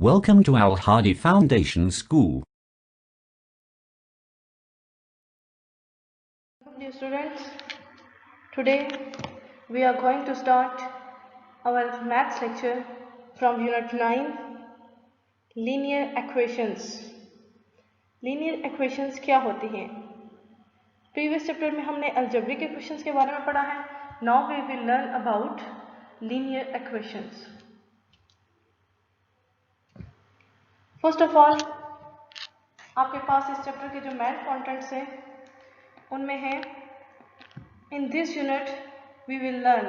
Welcome to Al Hadi Foundation School. Dear students, today we are going to start our maths lecture from Unit 9, Linear Equations. Linear equations क्या होती हैं? Previous chapter में हमने algebraic equations के बारे में पढ़ा है. Now we will learn about linear equations. First of all आपके पास इस चैप्टर के जो मेन कंटेंट्स हैं उनमें है in this unit we will learn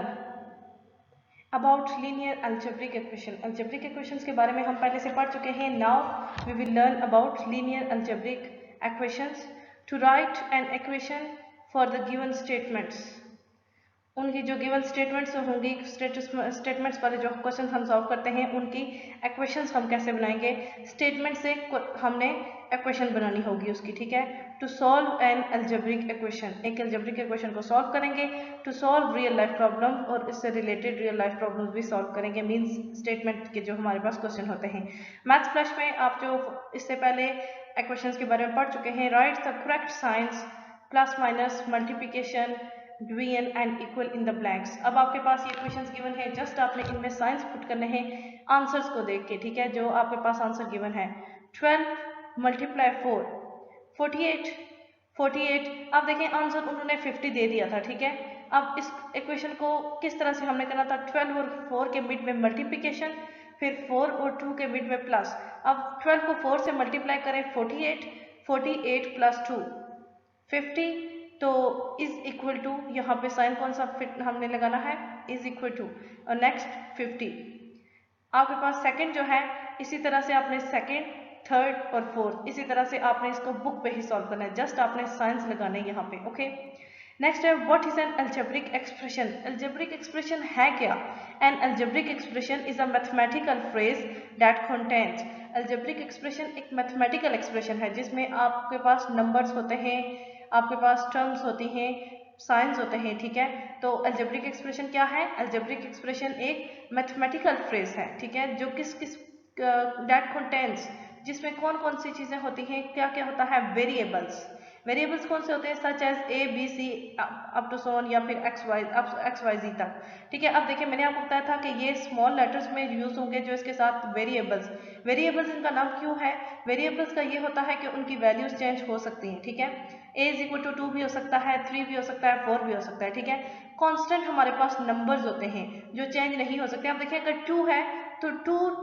about linear algebraic equation. Algebraic equations के बारे में हम पहले से पढ़ चुके हैं. Now we will learn about linear algebraic equations. To write an equation for the given statements, उनकी जो गिवन स्टेटमेंट्स होंगी, स्टेटमेंट्स वाले जो क्वेश्चन हम सॉल्व करते हैं उनकी इक्वेशंस हम कैसे बनाएंगे. स्टेटमेंट से हमने इक्वेशन बनानी होगी उसकी. ठीक है. To solve an algebraic equation, एक अलजेब्रिक इक्वेशन को सॉल्व करेंगे. To solve real life problem, और इससे रिलेटेड रियल लाइफ प्रॉब्लम्स भी सॉल्व करेंगे. मींस स्टेटमेंट के जो हमारे पास क्वेश्चन होते हैं. मैथ्स फ्लैश में आप जो इससे पहले इक्वेशंस के बारे में पढ़ चुके हैं. Right the correct science, plus minus, multiplication, division and equal in the blanks. अब आपके पास ये क्वेश्चंस गिवन है. जस्ट आपने इनमें साइंस पुट करने हैं आंसर्स को देख के. ठीक है. जो आपके पास आंसर गिवन है 12 मल्टीप्लाई 4 48. अब देखें आंसर उन्होंने 50 दे दिया था. ठीक है. अब इस इक्वेशन को किस तरह से हमने करना था. 12 और 4 के मिड में मल्टीप्लिकेशन, फिर 4 और 2 के मिड में प्लस. अब 12 को 4 से मल्टीप्लाई करें 48 प्लस 2 50, तो इज इक्वल टू, यहाँ पे साइन कौन सा फिट हमने लगाना है, इज इक्वल टू, और नेक्स्ट 50. आपके पास सेकंड जो है इसी तरह से आपने सेकंड, थर्ड और फोर्थ इसी तरह से आपने इसको बुक पे ही सॉल्व करना है. जस्ट आपने साइंस लगाने यहाँ पे. ओके. नेक्स्ट है what is an algebraic expression. Algebraic expression है क्या. N algebraic expression is a mathematical phrase that contains. Algebraic expression एक मैथमेटिकल एक्सप्रेशन है जिसमें आपके पास नंबर्स होते हैं, आपके पास टर्म्स होती हैं, साइंस होते हैं. ठीक है. तो अलजेब्रिक एक्सप्रेशन क्या है. अलजेब्रिक एक्सप्रेशन एक मैथमेटिकल फ्रेज है. ठीक है. जो किस दैट कंटेन्स, जिसमें कौन कौन सी चीजें होती हैं, क्या क्या होता है. वेरिएबल्स कौन से होते हैं, such as A B C up to zone, या फिर एक्स वाई जी तक. ठीक है. अब देखिए मैंने आपको बताया था कि ये स्मॉल लेटर्स में यूज होंगे जो इसके साथ वेरिएबल्स इनका नाम क्यों है. वेरिएबल्स का ये होता है कि उनकी वैल्यूज चेंज हो सकती हैं. ठीक है. ए इज इक्वल टू 2 भी हो सकता है, 3 भी हो सकता है, 4 भी हो सकता है. ठीक है. कांस्टेंट हमारे पास नंबर्स होते हैं जो चेंज नहीं हो सकते. आप देखिए अगर 2 है तो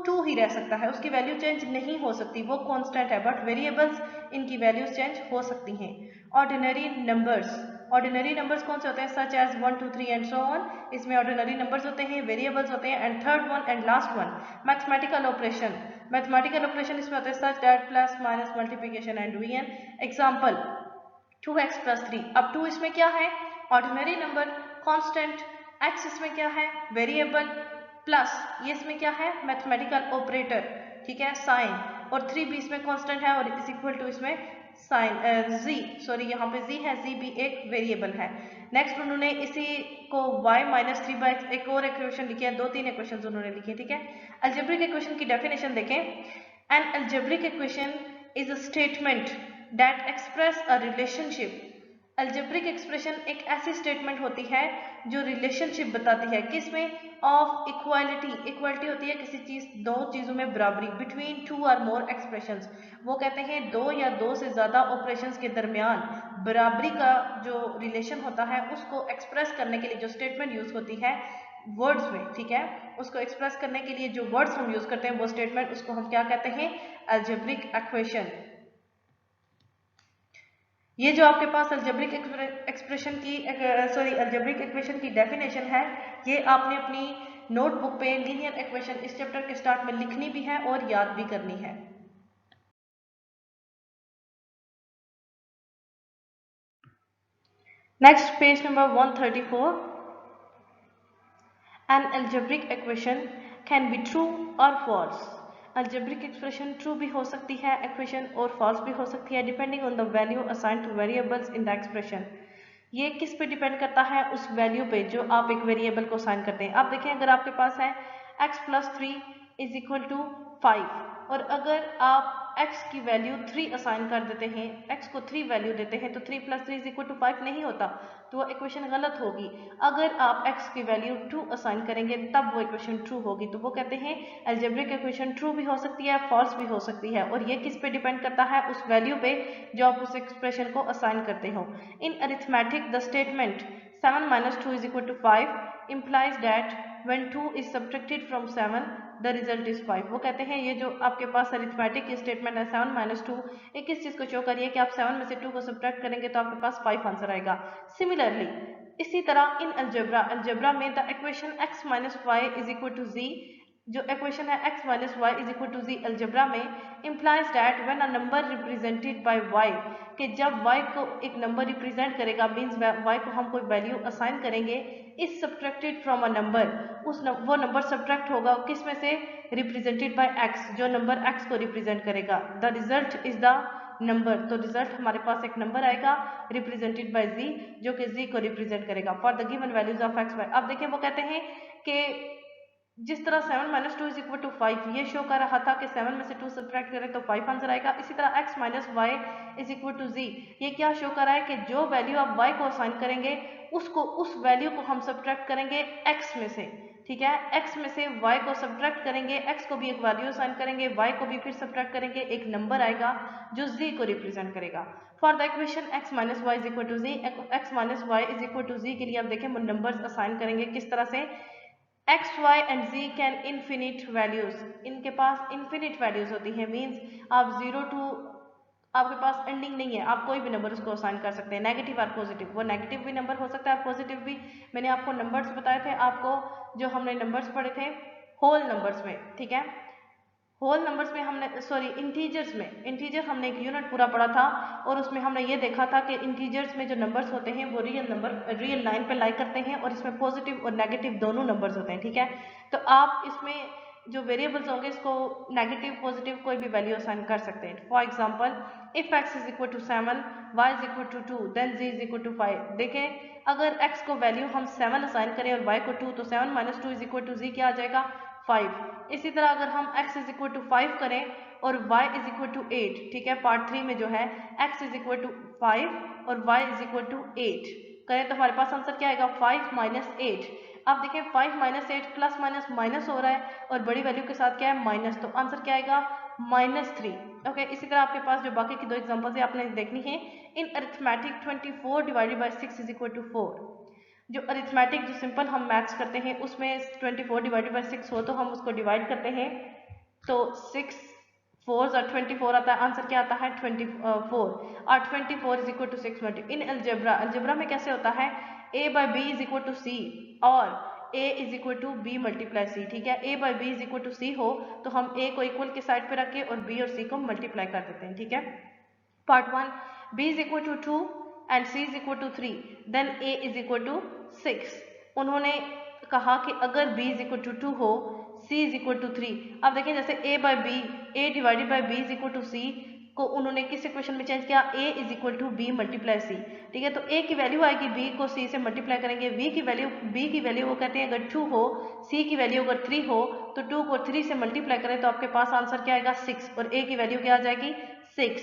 2 ही रह सकता है, उसकी वैल्यू चेंज नहीं हो सकती, वो कांस्टेंट है. बट वेरिएबल्स इनकी वैल्यूज चेंज हो सकती हैं. ऑर्डिनरी नंबर्स कौन से होते हैं, such as 1 2 3 and so on. इसमें ऑर्डिनरी नंबर्स होते हैं, वेरिएबल्स होते हैं. And third one and last one mathematical operation इसमें होते हैं, such that plus minus multiplication and division. Example 2x plus 3. अब 2 इसमें क्या है, ऑर्डिनरी नंबर, कांस्टेंट. x इसमें क्या है, वेरिएबल, प्लस ये इसमें क्या है, मैथमेटिकल ऑपरेटर. ठीक है, साइन. और 3 भी इसमें कांस्टेंट है, और इज इक्वल टू इसमें साइन z, सॉरी यहाँ पे z है, z भी एक वेरिएबल है. नेक्स्ट उन्होंने इसी को y माइनस 3/x एक और इक्वेशन लिखी है. 2-3 इक्वेशन उन्होंने लिखी है. ठीक है. अलजेब्रिक इक्वेशन की डेफिनेशन देखें. N algebraic equation is a statement that express a relationship. Algebraic expression एक ऐसी स्टेटमेंट होती है जो रिलेशनशिप बताती है. किसमें, ऑफ इक्वालिटी होती है किसी चीज, दो चीजों में बराबरी, बिटवीन 2 और मोर एक्सप्रेशंस. वो कहते हैं 2 या 2 से ज्यादा ऑपरेशंस के दरमियान बराबरी का जो रिलेशन होता है उसको एक्सप्रेस करने के लिए जो स्टेटमेंट यूज होती है वर्ड्स में. ठीक है. उसको एक्सप्रेस करने के लिए जो वर्ड्स हम यूज करते हैं वो स्टेटमेंट, उसको हम क्या कहते हैं, अलजेब्रिक इक्वेशन. ये जो आपके पास अलजेब्रिक इक्वेशन की डेफिनेशन है, ये आपने अपनी नोटबुक पे लीनियर इक्वेशन इस चैप्टर के स्टार्ट में लिखनी भी है और याद भी करनी है. Next page number 134. N algebraic equation can be true और फॉल्स. अलजेब्रिक एक्सप्रेशन ट्रू भी हो सकती है इक्वेशन, और फॉल्स भी हो सकती है, depending on the value assigned two variables in the expression. ये किस पे डिपेंड करता है, उस वैल्यू पे जो आप एक वेरिएबल को असाइन करते हैं. आप देखें अगर आपके पास है x plus 3 is equal to 5, और अगर आप x की वैल्यू 3 असाइन कर देते हैं, x को 3 वैल्यू देते हैं तो 3 + 3 = 5 नहीं होता, तो वो इक्वेशन गलत होगी। अगर आप x की वैल्यू 2 असाइन करेंगे तब वो इक्वेशन ट्रू होगी। तो वो कहते हैं अलजेब्रिक इक्वेशन ट्रू भी हो सकती है, फॉल्स भी हो सकती है, और ये किस पे डिपेंड करता है, उस वैल्यू पे जो आप उस एक्सप्रेशन को असाइन करते हो। इन arithmetic the statement 7 - 2 = 5 implies that when 2 is subtracted from 7 the result is 5। वो कहते हैं ये जो आपके पास अरिथमेटिक स्टेटमेंट है 7 - 2, ये किस चीज़ को शो कर रही है कि आप 7 में से 2 को सब्ट्रैक्ट करेंगे तो आपके पास 5 आंसर आएगा। सिमिलरली इसी तरह इन अलजेब्रा में the equation x - y = z, जो इक्वेशन है x - y = z अलजेब्रा में implies that when a number represented by y, कि जब y को एक नंबर रिप्रेजेंट करेगा मीन्स y को हम कोई वैल्यू असाइन करेंगे, is subtracted from a number, वो नंबर सब्ट्रैक्ट होगा किस में से, रिप्रेजेंटेड बाय x, जो नंबर x को रिप्रेजेंट करेगा, the result is the number, तो रिजल्ट हमारे पास एक नंबर आएगा रिप्रेजेंटेड बाय z, जो कि z को रिप्रेजेंट करेगा for the given values of x, y। अब देखिए वो कहते हैं कि जिस तरह 7 - 2 = 5 ये शो कर रहा था कि 7 में से 2 सब्ट्रैक्ट करें तो 5 आंसर आएगा, इसी तरह x - y = z, ये क्या शो कर रहा है कि जो वैल्यू आप y को असाइन करेंगे उस वैल्यू को हम सब्ट्रैक्ट करेंगे x में से, ठीक है, x में से y को सब्ट्रैक्ट करेंगे, x को भी एक वैल्यू असाइन करेंगे, y को भी फिर सब्ट्रैक्ट करेंगे, एक नंबर आएगा जो z को रिप्रेजेंट करेगा। For the equation x - y = z, x - y = z के लिए अब देखें नंबर्स असाइन करेंगे किस तरह से, x, y and z can infinite values, इनके पास इनफिनिट वैल्यूज होती हैं, मीन्स आप 0 to आपके पास एंडिंग नहीं है, आप कोई भी नंबर उसको असाइन कर सकते हैं, नेगेटिव और पॉजिटिव, वो नेगेटिव भी नंबर हो सकता है पॉजिटिव भी। मैंने आपको नंबर्स बताए थे, आपको जो हमने नंबर्स पढ़े थे होल नंबर्स में, ठीक है, होल नंबर्स में हमने इंटीजर्स में, इंटीजर हमने एक यूनिट पूरा पढ़ा था और उसमें हमने ये देखा था कि इंटीजर्स में जो नंबर्स होते हैं वो रियल लाइन पे लाई करते हैं और इसमें पॉजिटिव और नेगेटिव दोनों नंबर्स होते हैं, ठीक है। तो आप इसमें जो वेरिएबल्स होंगे इसको नेगेटिव पॉजिटिव कोई भी वैल्यू असाइन कर सकते हैं। For example if x = 7, y = 2, then z = 5। देखें अगर x को वैल्यू हम 7 असाइन करें और y को 2, तो 7 - 2 = z क्या आ जाएगा, 5। इसी तरह अगर हम x = 5 करें और y = 8, ठीक है, पार्ट 3 में जो है x = 5 और y = 8 करें तो हमारे पास आंसर क्या आएगा, 5 - 8। अब देखें 5 - 8 प्लस माइनस माइनस हो रहा है और बड़ी वैल्यू के साथ क्या है, माइनस, तो आंसर क्या आएगा, -3। ओके, इसी तरह आपके पास जो बाकी की दो एग्जांपल्स है आपने देखनी है। इन अरिथमेटिक 24 / 6 = 4, जो अरिथमेटिक जो सिंपल हम मैथ्स करते हैं उसमें 24 / 6 हो तो हम उसको डिवाइड करते हैं, तो 6 4s और 24 आता है, आंसर क्या आता है 24, और 24 = 6। इन अलजेब्रा में कैसे होता है, a/b = c और a = b × c, ठीक है, a/b = c हो तो हम a को इक्वल के साइड पे रख के और b और c को मल्टीप्लाई कर देते हैं, ठीक है। Part 1 b = 2 and c = 3, then a = 6। उन्होंने कहा कि अगर b = 2 हो, c = 3। अब देखिए जैसे a/b, a/b = c को उन्होंने किस इक्वेशन में चेंज किया, a = b × c, ठीक है। तो a की वैल्यू आएगी, b को c से मल्टीप्लाई करेंगे, b की वैल्यू वो कहते हैं अगर 2 हो, c की वैल्यू अगर 3 हो तो 2 को 3 से मल्टीप्लाई करें तो आपके पास आंसर क्या आएगा, 6, और a की वैल्यू क्या आ जाएगी, 6।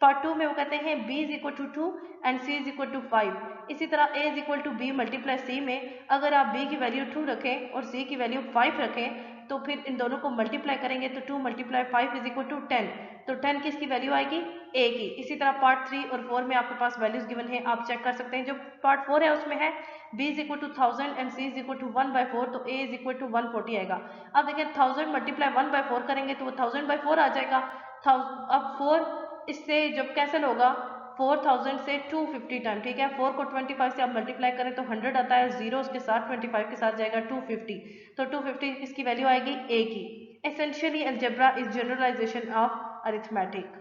पार्ट 2 में वो कहते हैं b = 2 एंड c = 5। इसी तरह a = b × c में अगर आप b की वैल्यू 2 रखें और c की वैल्यू 5 रखें तो फिर इन दोनों को मल्टीप्लाई करेंगे तो 2 × 5 = 10, तो 10 किसकी वैल्यू आएगी, a की। इसी तरह पार्ट 3 और 4 में आपके पास वैल्यूज गिवन है, आप चेक कर सकते हैं। जो पार्ट 4 है उसमें है b = 1000 एंड c = 1/4, तो a = 140 आएगा। अब देखिए 1000 × 1/4 करेंगे तो वो 1000/4 आ जाएगा। अब 4 इससे जब कैंसिल होगा 4000 से 250 टाइम, ठीक है, 4 को 25 से आप मल्टीप्लाई करें तो 100 आता है, 0 उसके साथ 25 के साथ जाएगा 250, तो 250 किसकी वैल्यू आएगी, a की। Essentially algebra is generalization of arithmetic,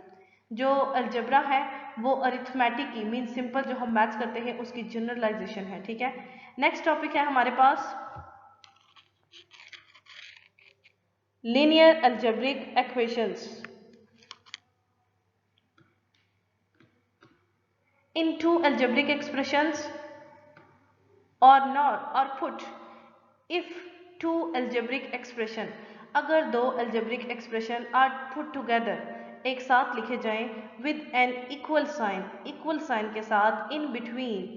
जो अलजेब्रा है वो अरिथमेटिक की मीन सिंपल जो हम मैथ्स करते हैं उसकी जनरलाइजेशन है, ठीक है। नेक्स्ट टॉपिक है हमारे पास linear algebraic equations. In two algebraic expressions or not or put if two algebraic expression, अगर दो algebraic expression are put together, एक साथ लिखे जाएं विद एन इक्वल साइन के साथ, इन बिटवीन,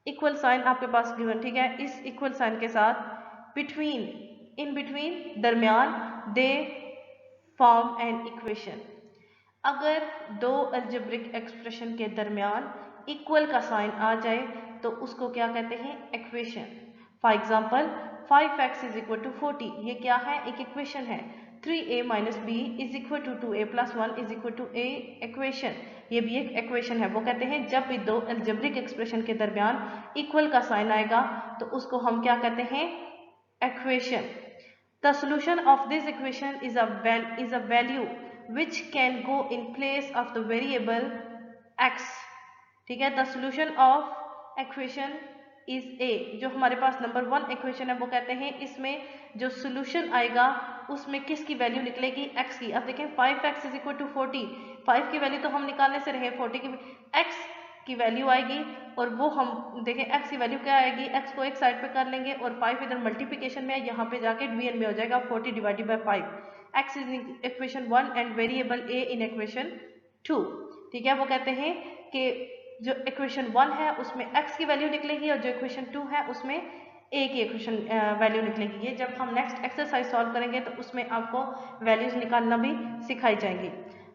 इक्वल साइन आपके पास गिवन, ठीक है, इस इक्वल साइन के साथ बिटवीन, इन बिटवीन, दरमियान, दे फॉर्म एन इक्वेशन। अगर दो अलजेब्रिक एक्सप्रेशन के दरमियान इक्वल का साइन आ जाए तो उसको क्या कहते हैं, equation. For example 5x is equal to 40, ये क्या है, एक इक्वेशन है। 3a minus b is equal to 2a plus 1 is equal to a, equation, ये भी एक इक्वेशन है। वो कहते हैं जब भी दो अलजेब्रिक एक्सप्रेशन के दरमियान इक्वल का साइन आएगा तो उसको हम क्या कहते हैं, equation. The solution of this equation is a value which can go in place of the variable x, ठीक है। The solution of equation is a, जो हमारे पास नंबर 1 इक्वेशन है वो कहते हैं इसमें जो सोल्यूशन आएगा उसमें किसकी वैल्यू निकलेगी, x की। अब देखें 5x इज इक्वल टू 40, 5 की वैल्यू तो हम निकालने से रहे, 40 की x की वैल्यू आएगी और वो हम देखें x की वैल्यू क्या आएगी, x को एक साइड पे कर लेंगे और 5 इधर मल्टीप्लिकेशन में है, यहाँ पे जाके डिवीजन में हो जाएगा 40 divided by 5। x is in equation 1 and variable a in equation 2, ठीक है। वो कहते हैं कि जो इक्वेशन 1 है उसमें x की वैल्यू निकलेगी और जो इक्वेशन 2 है उसमें a की इक्वेशन वैल्यू निकलेगी। ये जब हम नेक्स्ट एक्सरसाइज सॉल्व करेंगे तो उसमें आपको वैल्यूज निकालना भी सिखाई जाएंगी।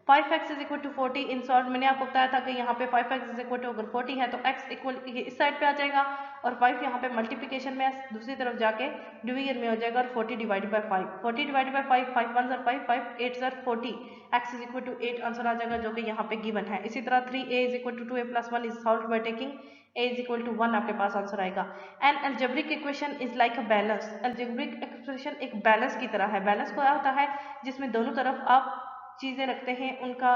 5x is equal to 40, in short मैंने आपको बताया था कि यहाँ पे 5x इज इक्वल टू अगर 40 है तो x इक्वल इस साइड पे आ जाएगा और 5 यहाँ पे मल्टीप्लिकेशन में दूसरी तरफ जाके डिवीजन में हो जाएगा और 40 डिवाइडेड बाय 5, 40 डिवाइडेड बाय 5, 5 1 ज़र 5, 5 8 ज़र 40, x is equal to 8 answer आ जाएगा जो कि यहाँ पे गिवन है। इसी तरह 3a is equal to 2a plus 1 is solve by taking a is equal to 1, आपके पास आंसर आएगा। An algebraic equation is like a balance, algebraic expression एक बैलेंस की तरह है। बैलेंस क्या होता है, जिसमें दोनों तरफ आप चीजें रखते हैं उनका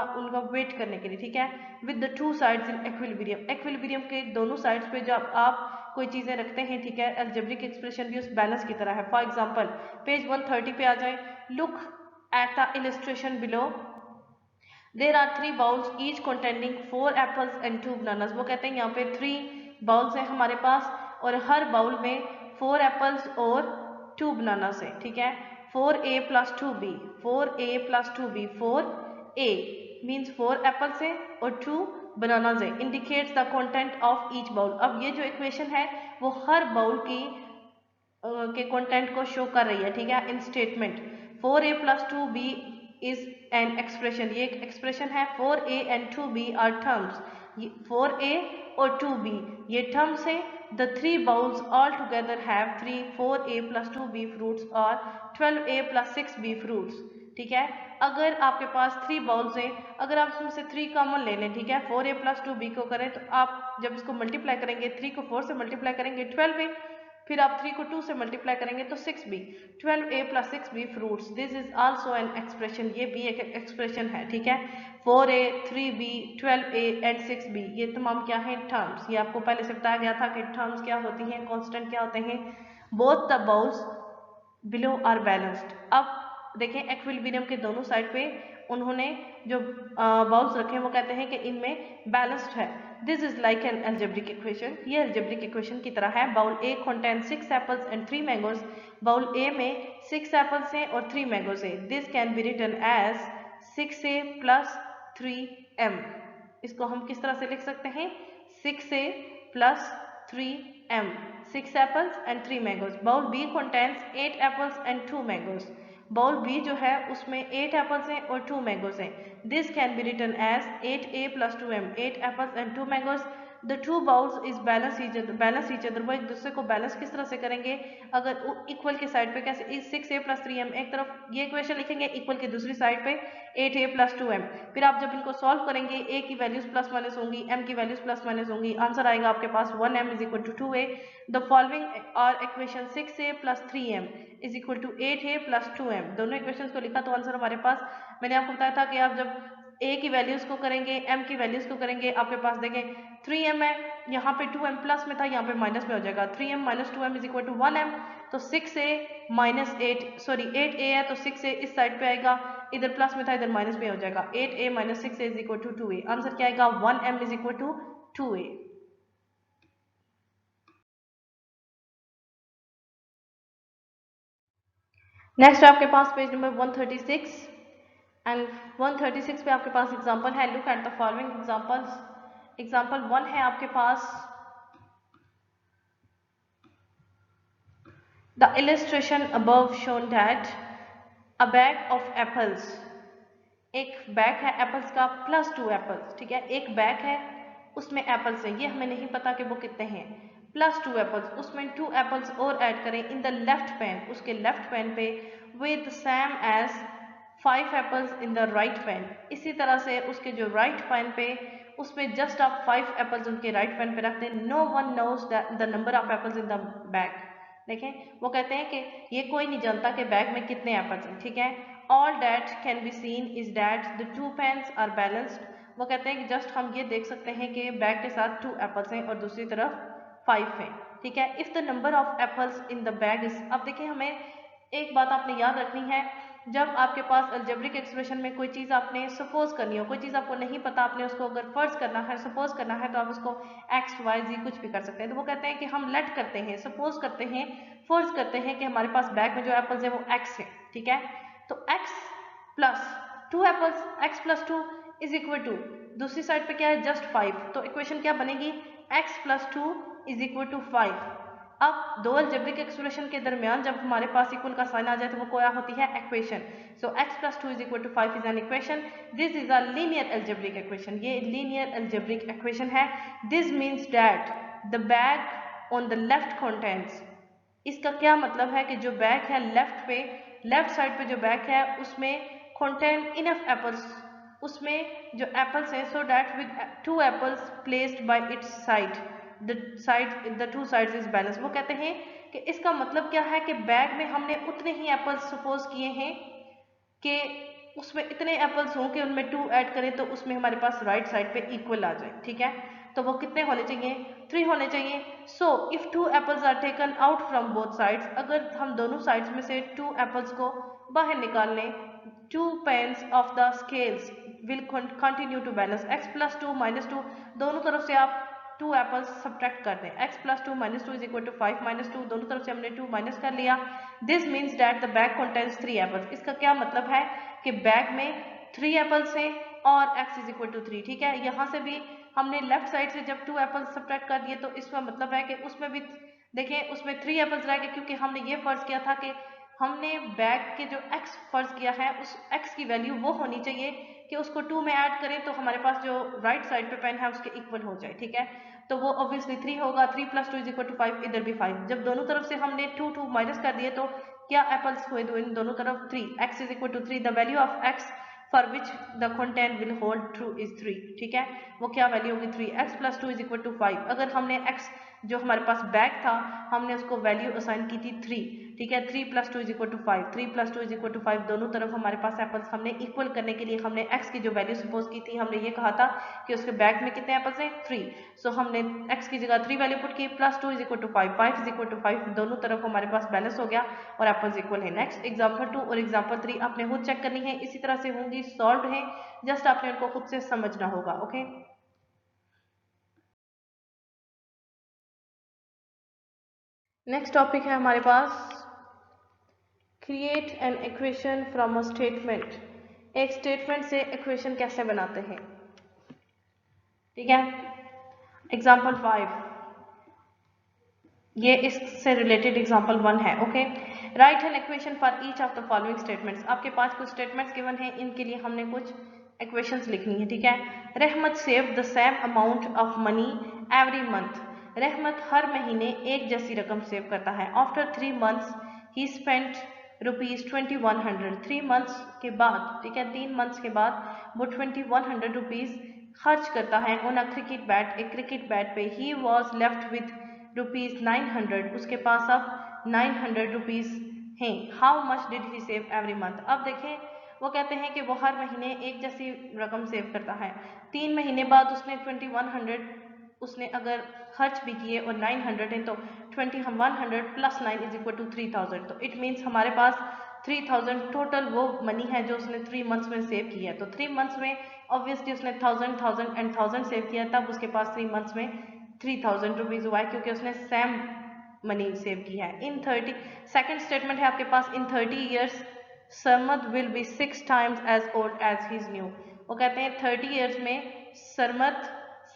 वेट करने के लिए, ठीक है। With the two sides in equilibrium, equilibrium के दोनों साइड्स पे जब आप कोई चीजें रखते हैं, ठीक है, अलजेब्रिक एक्सप्रेशन भी उस बैलेंस की तरह है। फॉर एग्जांपल पेज 130 पे आ जाए, look at the illustration below, there are 3 bowls each containing 4 apples and 2 bananas. वो कहते हैं यहाँ पे 3 बाउल्स हैं हमारे पास और हर बाउल में 4 एप्पल्स और 2 बनानास है, ठीक है। 4a plus 2b, 4a plus 2b, 4a means 4 apples है और 2 बनानास है, indicates the content of each bowl. अब ये जो इक्वेशन है वो हर बाउल की के कंटेंट को शो कर रही है, ठीक है, इन statement. 4a plus 2b is an expression, ये एक एक्सप्रेशन है। 4a and 2b are terms, 4a और 2b ये टर्म्स है। The 3 bowls all together have 3 4a plus 2b fruits और 12a प्लस 6b फ्रूट्स, ठीक है। अगर आपके पास 3 बाउल्स हैं, अगर आप उसमें से 3 कॉमन ले लें, ठीक है, 4a प्लस 2b को करें तो आप जब इसको मल्टीप्लाई करेंगे 3 को 4 से मल्टीप्लाई करेंगे 12a, फिर आप 3 को 2 से मल्टीप्लाई करेंगे तो 6b, 12a plus 6b fruits, this is also an expression, ये भी एक एक्सप्रेशन है, ठीक है। 4a 3b 12a and 6b ये तमाम क्या है, टर्म्स। ये आपको पहले से बताया गया था कि टर्म्स क्या होती हैं, कांस्टेंट क्या होते हैं। Both the bowls below are balanced. अब देखें इक्विलिब्रियम के दोनों साइड पे उन्होंने जो बाउल्स रखे हैं वो कहते हैं कि इनमें बैलेंस्ड है। This is like an algebraic equation, ये अलजेब्रिक इक्वेशन की तरह है। Bowl A contain 6 apples and 3 mangoes, bowl A में 6 एप्पल्स हैं और 3 मैंगोज है। This can be written as 6a plus 3m, इसको हम किस तरह से लिख सकते हैं, 6a plus 3m, 6 apples and 3 mangoes. Bowl B contains 8 apples and 2 mangoes, bowl B जो है उसमें 8 एप्पल्स हैं और 2 मैंगोज हैं। This can be written as 8a plus 2m, 8 apples and 2 mangoes. The two bowls is balance each other, वो एक दूसरे को बैलेंस किस तरह से करेंगे, अगर इक्वल के साइड पे कैसे, 6a प्लस 3m एक तरफ ये इक्वेशन लिखेंगे, इक्वल की दूसरी साइड पे 8a प्लस 2m। फिर आप जब इनको सॉल्व करेंगे a की वैल्यूज प्लस माइनस होंगी, m की वैल्यूज प्लस माइनस होंगी, आंसर आएगा आपके पास 1m is equal to 2a। The following are equation 6a plus 3m is equal to 8a plus 2m। दोनों इक्वेशंस को लिखा तो आंसर हमारे पास, मैंने आपको बताया था कि आप जब a की वैल्यूज को करेंगे, m की वैल्यूज को करेंगे, आपके पास देखें 3m है, यहाँ पे 2m प्लस में था, यहाँ पे माइनस में हो जाएगा। 3m minus 2m is equal to 1m, तो 6a माइनस 8a है तो 6a इस साइड पे आएगा, इधर प्लस में था इधर माइनस में हो जाएगा। 8a minus 6a is equal to 2a, answer क्या आएगा, 1m is equal to 2a। Next है आपके पास पेज नंबर 136 एंड 136 पे आपके पास एग्जांपल है। Look at the following examples. Example 1 है आपके पास, the illustration above shown that a bag of apples, एक बैग है एप्पल्स का प्लस 2 एप्पल्स, ठीक है, एक बैग है उसमें एप्पल्स हैं, ये हमें नहीं पता कि वो कितने हैं, प्लस 2 एप्पल्स, उसमें 2 एप्पल्स और ऐड करें इन द लेफ्ट पेन, उसके लेफ्ट पेन पे, with same as 5 apples in the right pan, इसी तरह से उसके जो राइट पेन पे उसमें जस्ट आप 5 एप्पल्स उनके राइट पेन पे रख दें। No one knows the number of apples in the bag. देखें वो कहते हैं कि ये कोई नहीं जानता कि बैग में कितने एप्पल्स हैं, ठीक है। All that can be seen is that the 2 pans are balanced. वो कहते हैं कि जस्ट हम ये देख सकते हैं कि बैग के साथ 2 एप्पल्स हैं और दूसरी तरफ 5 हैं, ठीक है। If the number of apples in the bag is, अब देखिए हमें एक बात आपने याद रखनी है, जब आपके पास अलजेब्रिक एक्सप्रेशन में कोई चीज़ आपने सपोज करनी हो, कोई चीज़ आपको नहीं पता, आपने उसको अगर फर्ज करना है, सपोज करना है, तो आप उसको एक्स वाई जी कुछ भी कर सकते हैं। तो वो कहते हैं कि हम लेट करते हैं, सपोज करते हैं, फर्ज करते हैं कि हमारे पास बैग में जो एप्पल्स है वो एक्स है, ठीक है। तो x plus 2 apples, x plus 2 is equal to, दूसरी साइड पे क्या है, जस्ट 5। तो इक्वेशन क्या बनेगी, x plus 2 is equal to 5। अब दो अलजेब्रिक एक्सप्रेशन के दरमियान जब हमारे पास इक्वल का साइन आ जाए तो वो क्या होती है, equation. So x plus 2 is equal to 5 is an equation. This is a linear algebraic equation, ये लीनियर अलजेब्रिक इक्वेशन है। This means that the bag on the left contents, इसका क्या मतलब है कि जो बैग है लेफ्ट पे, लेफ्ट साइड पे जो बैग है उसमें कंटेन इनफ एप्पल्स, उसमें जो एप्पल्स हैं, so that with 2 apples placed bye it's side the 2 sides is balance. वो कहते हैं कि इसका मतलब क्या है कि बैग में हमने उतने ही एप्पल्स सपोज किए हैं कि उसमें इतने एप्पल्स हों कि उनमें 2 ऐड करें तो उसमें हमारे पास राइट साइड पे इक्वल आ जाए, ठीक है। तो वो कितने होने चाहिए, 3 होने चाहिए। So if 2 apples are taken out from both sides, अगर हम दोनों साइड्स में से 2 एप्पल्स को बाहर निकाल लें, 2 pans of the scales will continue to balance. x plus 2 minus 2, दोनों तरफ से आप 2 एप्पल्स सब्ट्रैक्ट कर दें, x plus 2 minus 2 is equal to 5 minus 2, दोनों तरफ से हमने 2 माइनस कर लिया। This means that the bag contains 3 apples. इसका क्या मतलब है कि बैग में 3 एप्पल्स हैं और x इज इक्वल टू 3, ठीक है। यहाँ से भी हमने लेफ्ट साइड से जब 2 एप्पल्स सब्ट्रैक्ट कर दिए तो इसका मतलब है कि उसमें भी देखें उसमें 3 एप्पल्स रह गए, क्योंकि हमने ये फर्ज किया था कि हमने बैग के जो x फर्ज किया है उस x की वैल्यू वो होनी चाहिए कि उसको 2 में ऐड करें तो हमारे पास जो राइट साइड पे पेन है उसके इक्वल हो जाए, ठीक है। तो वो ऑब्वियसली 3 होगा, 3 प्लस 2 इज इक्वल टू 5, इधर भी 5। जब दोनों तरफ से हमने 2 2 माइनस कर दिए तो क्या एप्पल्स हुए दो इन दोनों तरफ, 3, x is equal to 3, the value of x for which the content will hold true is 3, ठीक है। वो क्या वैल्यू होगी 3, x plus 2 is equal to 5। अगर हमने x जो हमारे पास बैग था हमने उसको वैल्यू असाइन की थी 3, ठीक है। 3 plus 2 is equal to 5, 3 plus 2 is equal to 5, दोनों तरफ हमारे पास एप्पल्स, हमने इक्वल करने के लिए हमने x की जो वैल्यू सपोज की थी, हमने ये कहा था कि उसके बैग में कितने एप्पल्स हैं, 3। सो हमने x की जगह 3 वैल्यू पुट की, plus 2 is equal to 5, 5 is equal to 5, दोनों तरफ हमारे पास बैलेंस हो गया और एप्पल्स इक्वल है। नेक्स्ट एग्जाम्पल 2 और एग्जाम्पल 3 आपने खुद चेक करनी है, इसी तरह से होंगी, सॉल्व है, जस्ट आपने उनको खुद से समझना होगा, ओके। नेक्स्ट टॉपिक है हमारे पास create an equation from a statement. एक स्टेटमेंट से इक्वेशन कैसे बनाते हैं, ठीक है। एग्जाम्पल 5, ये इससे रिलेटेड एग्जाम्पल 1 है, okay. Right an equation for each of the following statements. आपके पास कुछ स्टेटमेंट्स गिवन है, इनके लिए हमने कुछ इक्वेशंस लिखनी है, ठीक है। रहमत save the same amount of money every month. रहमत हर महीने एक जैसी रकम सेव करता है। आफ्टर 3 मंथ्स ही स्पेंट ₹2100। 3 मंथ्स के बाद, ठीक है, 3 मंथ्स के बाद वो ₹2100 खर्च करता है ऑन अ क्रिकेट बैट, एक क्रिकेट बैट पे। ही वॉज लेफ्ट विथ ₹900, उसके पास अब ₹900 हैं। How much did he save every month. अब देखें वो कहते हैं कि वो हर महीने एक जैसी रकम सेव करता है, 3 महीने बाद उसने 2100 उसने अगर खर्च भी किए और 900 है तो 2100 प्लस 9 इज इक्वल टू 3000। तो इट मीन्स हमारे पास 3000 टोटल वो मनी है जो उसने 3 मंथ्स में सेव किया है। तो 3 मंथ्स में ऑब्वियसली उसने 1000 1000 एंड 1000 सेव किया, तब उसके पास 3 मंथ्स में ₹3000 हुआ है, क्योंकि उसने सेम मनी सेव की है। इन 30, सेकेंड स्टेटमेंट है आपके पास, in 30 years Sarmad will be 6 times as old as he is new. वो कहते हैं 30 ईयर्स में Sarmad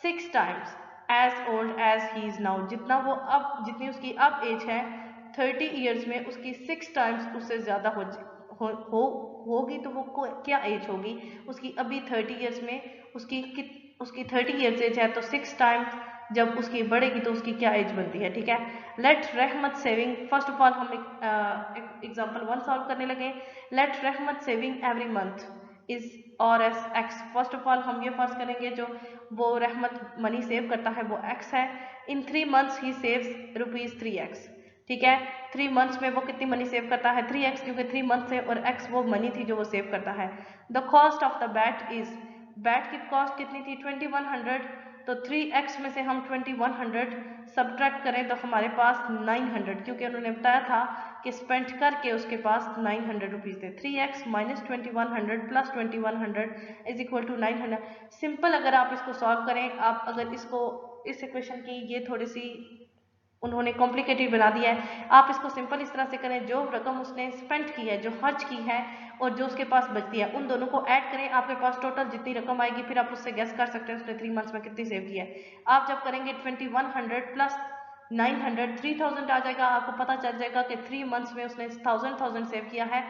6 times as old as he is now, जितना वो अब, जितनी उसकी अब एज है 30 ईयर्स में उसकी 6 टाइम्स उससे ज़्यादा होगी। तो वो क्या एज होगी उसकी अभी 30 ईयर्स में, उसकी 30 ईयर्स एज है तो 6 टाइम्स जब उसकी बढ़ेगी तो उसकी क्या एज बनती है। ठीक है, लेट रहमत सेविंग, फर्स्ट ऑफ ऑल हम एग्जाम्पल 1 सॉल्व करने लगे। लेट रहमत सेविंग एवरी मंथ इज और S x. First of all हम ये फर्स्ट करेंगे जो वो रहमत मनी सेव करता है वो एक्स है। इन 3 मंथ्स ही सेव्स रुपीज 3x। ठीक है, 3 मंथ्स में वो कितनी मनी सेव करता है 3x, क्योंकि 3 मंथ्स है और x वो मनी थी जो वो सेव करता है। The cost of the bat is, bat की कॉस्ट कितनी थी 2100, तो 3x में से हम 2100 सब्ट्रैक्ट करें तो हमारे पास 900, क्योंकि उन्होंने बताया था कि स्पेंड करके उसके पास 900 रुपीज़ थे। 3x minus 2100 plus 2100 is equal to 900। Simple अगर आप इसको सॉल्व करें, आप अगर इसको, इस इक्वेशन की ये थोड़ी सी उन्होंने कॉम्प्लिकेटेड बना दिया है, आप इसको सिंपल इस तरह से करें, जो रकम उसने स्पेंड की है, जो खर्च की है और जो उसके पास बचती है, उन दोनों को ऐड करें, आपके पास टोटल जितनी रकम आएगी फिर आप उससे गैस कर सकते हैं उसने 3 मंथ्स में कितनी सेव की है। आप जब करेंगे 2100 प्लस 900 3000 आ जाएगा, आपको पता चल जाएगा कि 3 मंथ्स में उसने 1000 सेव किया है,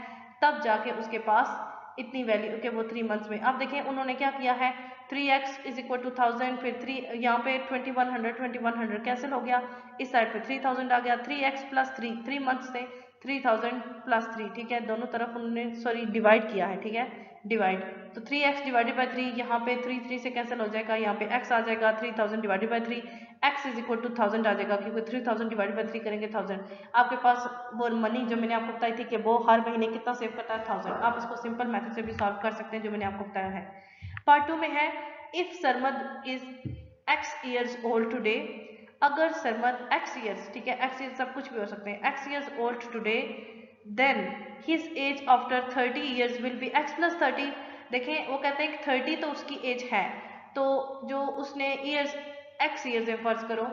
तब जाके उसके पास इतनी वैल्यू के वो 3 मंथ्स में। अब देखें उन्होंने क्या किया है, 3x इज इक्वल टू 1000, फिर 3 यहाँ पे 2100 कैंसिल हो गया, इस साइड पे 3000 आ गया, 3x प्लस 3 मंथ्स थे 3000 प्लस 3। ठीक है, दोनों तरफ उन्होंने सॉरी डिवाइड किया है। ठीक है, डिवाइड, तो 3x डिवाइडेड बाई 3, यहाँ पे 3 से कैंसिल हो जाएगा, यहाँ पे x आ जाएगा, 3000 divided by 3, x is equal to 1000 आ जाएगा, क्योंकि 3000 डिवाइडेड बाई 3 करेंगे 1000। आपके पास वो मनी जो मैंने आपको बताई थी कि वो हर महीने कितना सेव करता है 1000, आप इसको सिंपल मेथड से भी सॉल्व कर सकते हैं जो मैंने आपको बताया है। पार्ट 2 में है, if Sarmad is x years old today, अगर सरमद x ईयर्स, ठीक है x ईयर्स सब कुछ भी हो सकते हैं, x years old today, then his age after 30 years will be x plus 30। देखें वो कहते हैं कि 30 तो उसकी एज है, तो जो उसने ईयर्स x ईयर्स में फर्ज करो,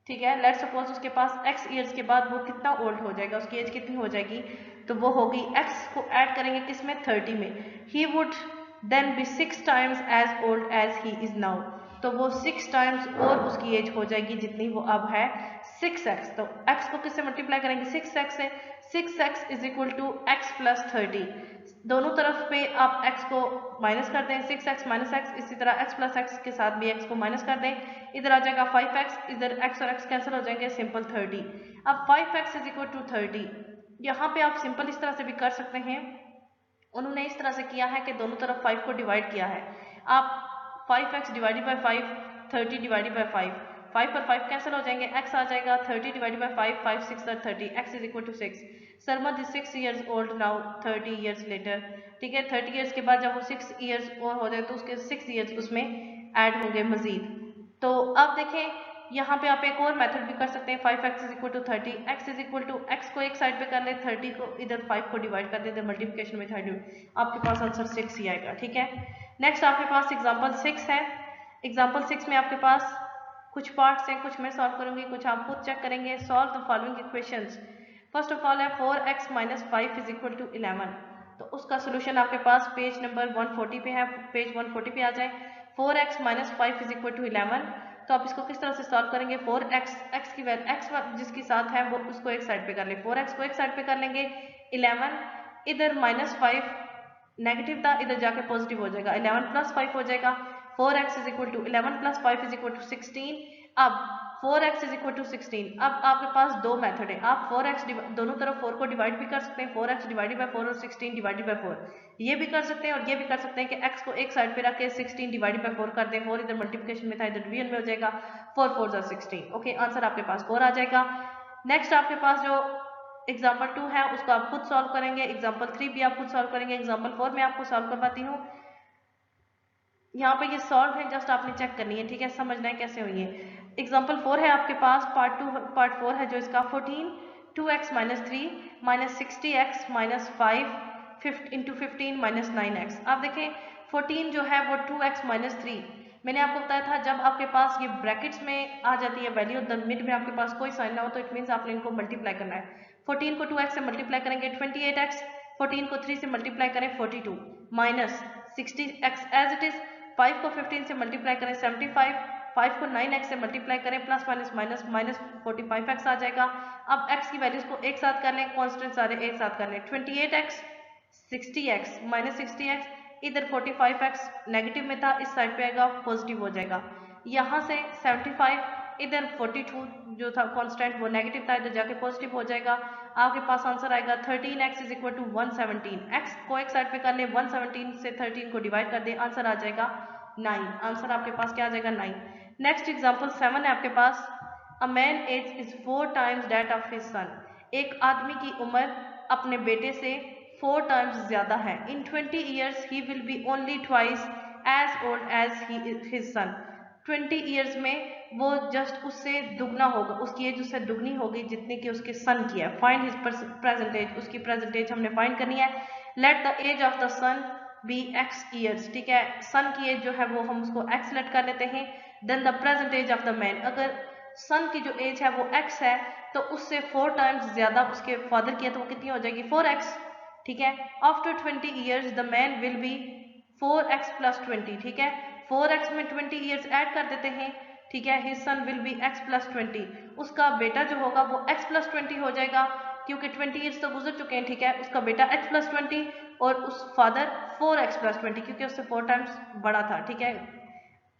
ठीक है, लेट्स सपोज उसके पास x ईयर्स के बाद वो कितना ओल्ड हो जाएगा, उसकी एज कितनी हो जाएगी, तो वो होगी x को ऐड करेंगे किसमें 30 में, he would then be 6 times as old as he is now, तो वो 6 टाइम्स और उसकी एज हो जाएगी जितनी वो अब है 6x। तो x को किससे मल्टीप्लाई करेंगे 6x से, 6x is equal to x plus 30, दोनों तरफ पे आप x को माइनस कर दें, 6x माइनस x, इसी तरह x प्लस x के साथ भी x को माइनस कर दें, इधर आ जाएगा 5x, इधर x और x कैंसिल हो जाएंगे, सिंपल 30। अब 5x इज इक्वल टू 30, यहाँ पे आप सिंपल इस तरह से भी कर सकते हैं, उन्होंने इस तरह से किया है कि दोनों तरफ 5 को डिवाइड किया है, आप 5x divided by 5, 30 divided by 5, 5 और 5 कैंसिल हो जाएंगे, x आ जाएगा 30 डिवाइडेड बाई 5, 5 6 और 30, x is equal to 6। Sarmad is 6 years old now 30 years later. ठीक है, 30 ईयर्स के बाद जब वो 6 ईयर्स और हो जाए तो उसके 6 ईयर्स उसमें ऐड होंगे मजीद। तो अब देखें यहाँ पे आप एक और मेथड भी कर सकते हैं, 5x is equal to 30, x is equal to x को एक साइड पे कर ले, 30 को इधर 5 को डिवाइड कर देते मल्टीप्लिकेशन में 30, आपके पास आंसर 6 ही आएगा। ठीक है, नेक्स्ट आपके पास एग्जांपल 6 है। एग्जांपल 6 में आपके पास कुछ पार्ट्स हैं, कुछ मैं सॉल्व करूंगी, कुछ आप खुद चेक करेंगे। Solve the following equations. First of all है 4x minus 5 is equal to 11, तो उसका सोल्यूशन आपके पास पेज नंबर 140 पे है, पेज 140 पे आ जाए। 4x minus 5 is equal to 11, तो आप इसको किस तरह से सॉल्व करेंगे, 4x x की वैल्यू x जिसकी साथ है वो उसको एक साइड पे कर ले, 4x को एक साइड पे कर लेंगे, 11 इधर माइनस 5 नेगेटिव था, इधर जाके पॉजिटिव हो जाएगा, 11 प्लस 5 हो जाएगा, 4x is equal to 11 plus 5 is equal to 16। अब 4x इज इक्वल टू 16, अब आपके पास दो मेथड है, आप 4x दोनों तरफ 4 को डिवाइड भी कर सकते हैं, 4x डिवाइडेड बाई 4 और 16 डिवाइडेड बाई 4, ये भी कर सकते हैं और ये भी कर सकते हैं कि x को एक साइड पे रख के 16 डिवाइडेड बाई 4 कर दें, 4 इधर मल्टीप्लिकेशन में था इधर डिवीजन में हो जाएगा, 4 4 जा 16। ओके, आंसर आपके पास 4 आ जाएगा। नेक्स्ट आपके पास जो एग्जाम्पल 2 है उसको आप खुद सॉल्व करेंगे, एग्जाम्पल 3 भी आप खुद सॉल्व करेंगे, एग्जाम्पल 4 में आपको सॉल्व करवाती हूँ। यहाँ पे ये सॉल्व है, जस्ट आपने चेक करनी है, ठीक है, समझना है कैसे हुई है। एग्जाम्पल 4 है आपके पास, पार्ट 4 है जो इसका 14 2x minus 3 minus 60x minus 5 into 15 minus 9x। आप देखें 14 जो है वो 2x माइनस 3 मैंने आपको बताया था जब आपके पास ये ब्रैकेट्स में आ जाती है वैल्यू, द मिड में आपके पास कोई साइन ना हो, तो इट मीन्स आपने इनको मल्टीप्लाई करना है। 14 को 2x से मल्टीप्लाई करेंगे 28x, 14 को 3 से मल्टीप्लाई करें 42, minus 60x as it is, 5 को 15 से मल्टीप्लाई करें 75, 5 को 9x से मल्टीप्लाई करें plus minus minus minus 45x आ जाएगा। अब x की वैल्यूज को एक साथ कर लें, कॉन्स्टेंट सारे एक साथ कर लें, 28x 60x माइनस 60x, इधर 45x नेगेटिव में था, इस साइड पे आएगा पॉजिटिव हो जाएगा। यहाँ से 75, इधर 42 जो था कांस्टेंट वो नेगेटिव था, इधर जाके पॉजिटिव हो जाएगा। आपके पास आंसर आएगा 13x is equal to 117। x को एक साइड पे कर ले, 117 से 13 को डिवाइड कर दे, आंसर आ जाएगा 9। आंसर आपके पास क्या आ जाएगा 9। नेक्स्ट एग्जाम्पल 7 है आपके पास। A man age is 4 times that of his son. एक आदमी की उम्र अपने बेटे से 4 टाइम्स ज्यादा है। इन 20 years he will be only twice as old as his son। 20 years में वो जस्ट उससे दुगना होगा, उसकी एज उससे दुगनी होगी जितने की उसके सन की है। फाइंड हिज प्रेजेंटेज, उसकी प्रेजेंटेज हमने फाइंड करनी है। Let the age of the son be x years, ठीक है। सन की एज जो है वो हम उसको x लेट कर लेते हैं। Then the present age of the man, अगर सन की जो एज है वो x है तो उससे 4 टाइम्स ज्यादा उसके फादर की है, तो वो कितनी हो जाएगी 4x, ठीक है। After 20 years the man will be 4x plus 20, ठीक है। 4x में 20 years ऐड कर देते हैं, ठीक है। His son will be x plus 20, उसका बेटा जो होगा वो x प्लस 20 हो जाएगा, क्योंकि 20 years तो गुजर चुके हैं, ठीक है। उसका बेटा x प्लस 20 और उस फादर 4x प्लस 20, क्योंकि उससे 4 टाइम्स बड़ा था, ठीक है,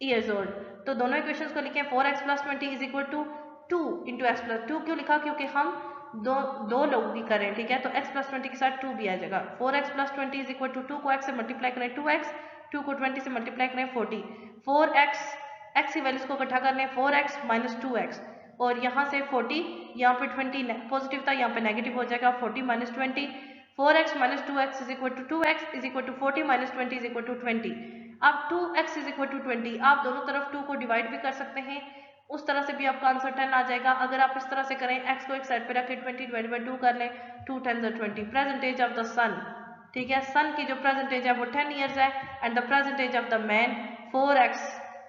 ईयर्स ओल्ड। तो दोनों इक्वेशंस को लिखें 4x plus 20 is equal to 2 into x plus 2 क्यों लिखा, क्योंकि हम दो लोगों की करें, ठीक है। तो x प्लस 20 के साथ 2 भी आ जाएगा। 4x plus 20 is equal to 2 को x से मल्टीप्लाई करें 2x, 2 को 20 से मल्टीप्लाई करें 40, 4x x की वैल्यूज को इकट्ठा करने 4x माइनस 2x, और यहाँ से 40, यहाँ पे 20 पॉजिटिव था, यहाँ पे नेगेटिव हो जाएगा 40 minus 20, 4x minus 2x is equal to 2x is equal to 40 minus 20 is equal to 20। अब 2x इज इक्वल टू 20, आप दोनों तरफ 2 को डिवाइड भी कर सकते हैं, उस तरह से भी आपका आंसर 10 आ जाएगा। अगर आप इस तरह से करें, x को एक साइड पे रखें 20 डिवाइड बाई 2 कर लें, 2 10 20। प्रेजेंटेज ऑफ द सन, ठीक है, सन की जो प्रेजेंटेज है वो 10 ईयर्स है, and the present age of the man 4x,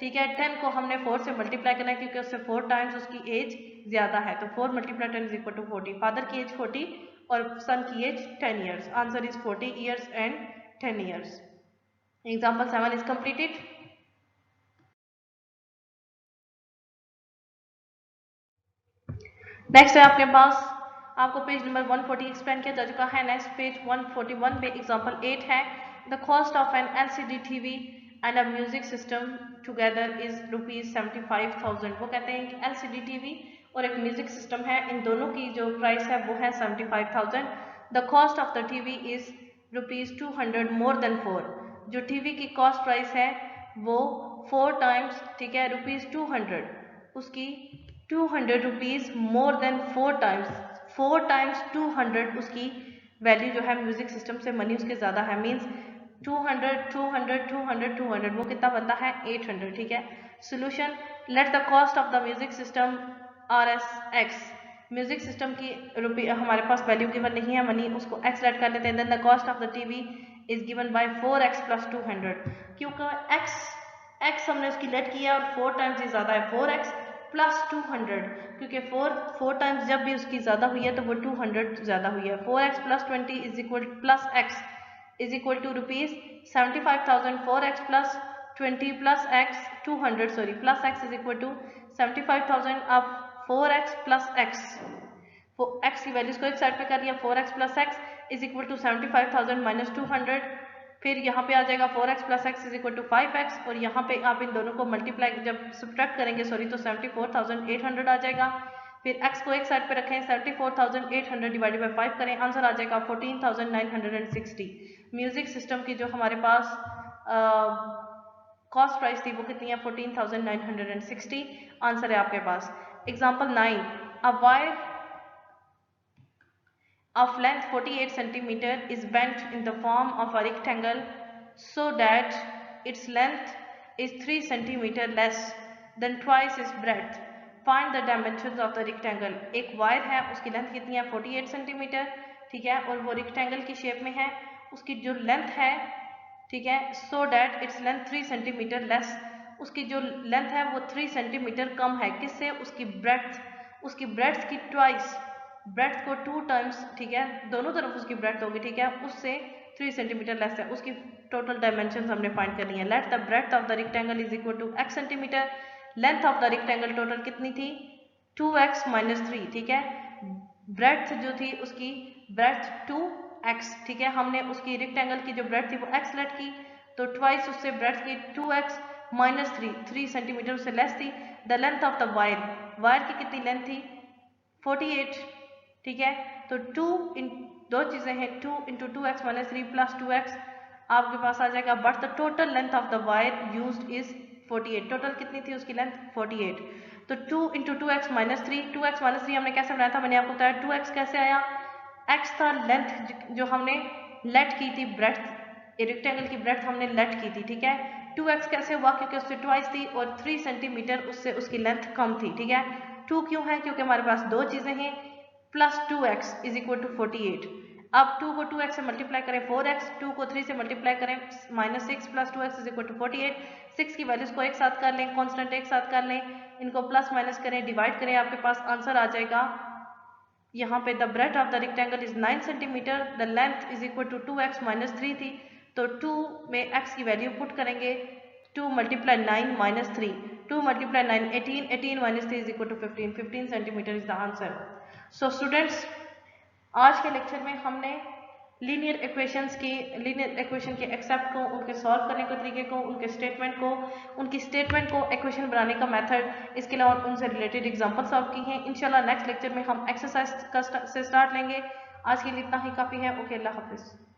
ठीक है। 10 को हमने 4 से मल्टीप्लाई करना है क्योंकि उससे 4 टाइम्स उसकी एज ज्यादा है, तो 4 multiply 10 is equal to 40। Father की एज 40 और सन की age 10 years. Answer is 40 years and 10 years. Example 7 is completed. Next है आपके पास, आपको पेज नंबर 140 एक्सप्लेन किया जा चुका है। नेक्स्ट पेज 141 पे एग्जांपल 8 है। The cost of an LCD TV and a music system together is ₹75,000। वो कहते हैं कि LCD टीवी और एक म्यूजिक सिस्टम है, इन दोनों की जो प्राइस है वो है 75,000। The cost of the TV is ₹200 more than 4। जो टीवी की कॉस्ट प्राइस है वो 4 टाइम्स, ठीक है, ₹200, उसकी 200 rupees more than 4 times, 4 times 200 उसकी वैल्यू जो है म्यूजिक सिस्टम से मनी उसके ज़्यादा है, मीन्स 200 200 200 200 वो कितना बनता है 800, ठीक है। Solution, let the cost of the music system RS X। Music system की हमारे पास वैल्यू गिवन नहीं है, मनी उसको x लेट कर लेते हैं। Then the cost of the TV is given by 4x plus 200, क्योंकि x हमने उसकी लेट किया और 4 टाइम्स ही ज़्यादा है, 4x प्लस 200, क्योंकि 4 टाइम्स जब भी उसकी ज़्यादा हुई है तो वो 200 ज़्यादा हुई है। 4x plus 20 is equal plus x is equal to ₹75,000। 4x plus 20 plus x 200 sorry plus x is equal to 75,000। अब 4x प्लस x, x की वैल्यूज को एक साइड पे कर दिया, 4x plus x is equal to 75,000 minus 200, फिर यहाँ पे आ जाएगा 4x plus x is equal to 5x, और यहाँ पे आप इन दोनों को मल्टीप्लाई जब सब्ट्रैक्ट करेंगे सॉरी तो 74,800 आ जाएगा। फिर x को एक साइड पे रखें, 74,800 डिवाइडेड बाई 5 करें, आंसर आ जाएगा 14,960। म्यूजिक सिस्टम की जो हमारे पास कॉस्ट प्राइस थी वो कितनी है 14,960। आंसर है आपके पास। Example 9, a wire of length 48 centimeter is bent in the form of a rectangle so that its length is 3 centimeter less than twice its breadth. Find the dimensions of the rectangle। एक wire है, उसकी length कितनी है 48 centimetre, ठीक है, और वो rectangle की शेप में है, उसकी जो लेंथ है, ठीक है, so that its length 3 centimetre less, उसकी जो लेंथ है वो 3 सेंटीमीटर कम है किससे, उसकी ब्रेड्थ की ट्वाइस, ब्रेड्थ को 2 टाइम्स, ठीक है, दोनों तरफ उसकी ब्रेड्थ होगी, ठीक है, उससे 3 सेंटीमीटर लेस है। उसकी टोटल डायमेंशन हमने फाइंड करनी है। Let the breadth of the rectangle is equal to x centimetre, length of the rectangle total कितनी थी 2x माइनस 3, ठीक है, ब्रेड्थ जो थी उसकी ब्रेड्थ 2x, ठीक है, हमने उसकी रेक्टेंगल की जो ब्रेड्थ थी वो x लेट की, तो ट्वाइस उससे ब्रेड्थ की 2x माइनस 3 सेंटीमीटर उससे लेस थी। The length of the wire की कितनी लेंथ थी 48, ठीक है, तो 2 चीजें हैं, 2 into 2x minus 3 plus 2x आपके पास आ जाएगा, but the total length of the wire used is 48, total कितनी थी उसकी लेंथ 48, तो 2 इंटू 2x माइनस 3 हमने कैसे बनाया था, मैंने आपको बताया 2x कैसे आया, x था लेंथ जो हमने लेट की थी, ब्रेड्थ रेक्टेंगल की ब्रेड्थ हमने लेट की थी, ठीक है, 2x कैसे हुआ क्योंकि उससे ट्वाइस थी और 3 सेंटीमीटर उससे उसकी लेंथ कम थी, ठीक है, 2 क्यों है क्योंकि हमारे पास दो चीजें हैं, plus 2x is equal to 48, अब 2 को 2x से मल्टीप्लाई करें 4x, 2 को 3 से मल्टीप्लाई करें minus 6 plus 2x is equal to 48, 6 की वैल्यूज को एक साथ कर लें, कांस्टेंट एक साथ कर लें, इनको प्लस माइनस करें, डिवाइड करें, आपके पास आंसर आ जाएगा, यहाँ पे the breadth of the rectangle is 9 centimetre, the length is equal to 2x minus 3 थी, तो 2 में x की वैल्यू पुट करेंगे, 2 multiply 9 minus 3, 2 multiply 9 18, 18 minus 3 is equal to 15, 15 centimetre is the answer. So students, आज के लेक्चर में हमने linear equation के एक्सेप्ट को, उनके सॉल्व करने के तरीके को, उनकी स्टेटमेंट को एक्वेशन बनाने का मेथड, इसके अलावा उनसे रिलेटेड एग्जांपल सॉल्व की हैं। इंशाल्लाह नेक्स्ट लेक्चर में हम एक्सरसाइज से स्टार्ट लेंगे। आज के लिए इतना ही काफ़ी है। ओके, अल्लाह हाफिज़।